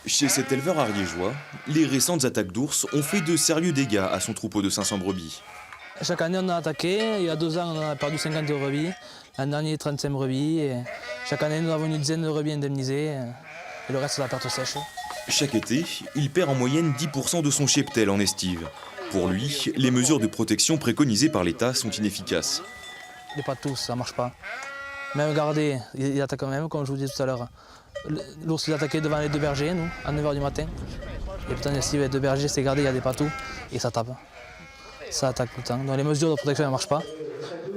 Chez cet éleveur ariégeois, les récentes attaques d'ours ont fait de sérieux dégâts à son troupeau de 500 brebis. Chaque année, on a attaqué. Il y a 2 ans, on a perdu 50 brebis. L'an dernier, 35 brebis. Et chaque année, nous avons une dizaine de brebis indemnisées. Et le reste, c'est la perte sèche. Chaque été, il perd en moyenne 10% de son cheptel en estive. Pour lui, les mesures de protection préconisées par l'État sont inefficaces. Les patous, ça ne marche pas. Même garder, il attaque quand même, comme je vous disais tout à l'heure. L'ours, il attaquait devant les 2 bergers, nous, à 9 h du matin. Et putain, l'estive, les 2 bergers, c'est gardé, il y a des patous. Et ça tape. Ça attaque tout le temps. Donc les mesures de protection ne marchent pas.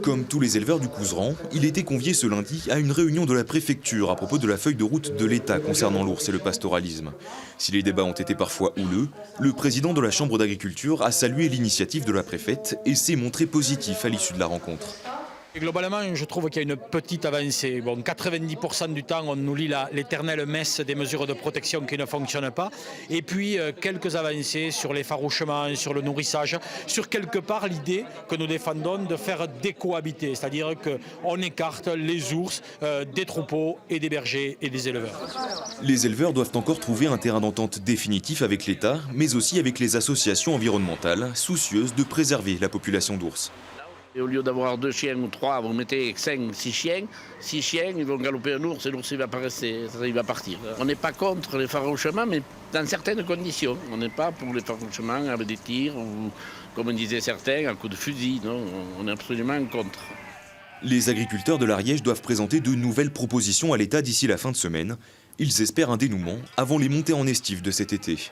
Comme tous les éleveurs du Couserans, il était convié ce lundi à une réunion de la préfecture à propos de la feuille de route de l'État concernant l'ours et le pastoralisme. Si les débats ont été parfois houleux, le président de la Chambre d'agriculture a salué l'initiative de la préfète et s'est montré positif à l'issue de la rencontre. Et globalement, je trouve qu'il y a une petite avancée. Bon, 90% du temps, on nous lit l'éternelle messe des mesures de protection qui ne fonctionnent pas. Et puis, quelques avancées sur l'effarouchement, sur le nourrissage, sur quelque part l'idée que nous défendons de faire décohabiter. C'est-à-dire qu'on écarte les ours des troupeaux et des bergers et des éleveurs. Les éleveurs doivent encore trouver un terrain d'entente définitif avec l'État, mais aussi avec les associations environnementales, soucieuses de préserver la population d'ours. Et au lieu d'avoir 2 chiens ou 3, vous mettez 5, 6 chiens. 6 chiens, ils vont galoper un ours et l'ours il va partir. On n'est pas contre l'effarouchement, mais dans certaines conditions. On n'est pas pour l'effarouchement avec des tirs ou, comme disaient certains, à coups de fusil. Non, on est absolument contre. Les agriculteurs de l'Ariège doivent présenter de nouvelles propositions à l'État d'ici la fin de semaine. Ils espèrent un dénouement avant les montées en estive de cet été.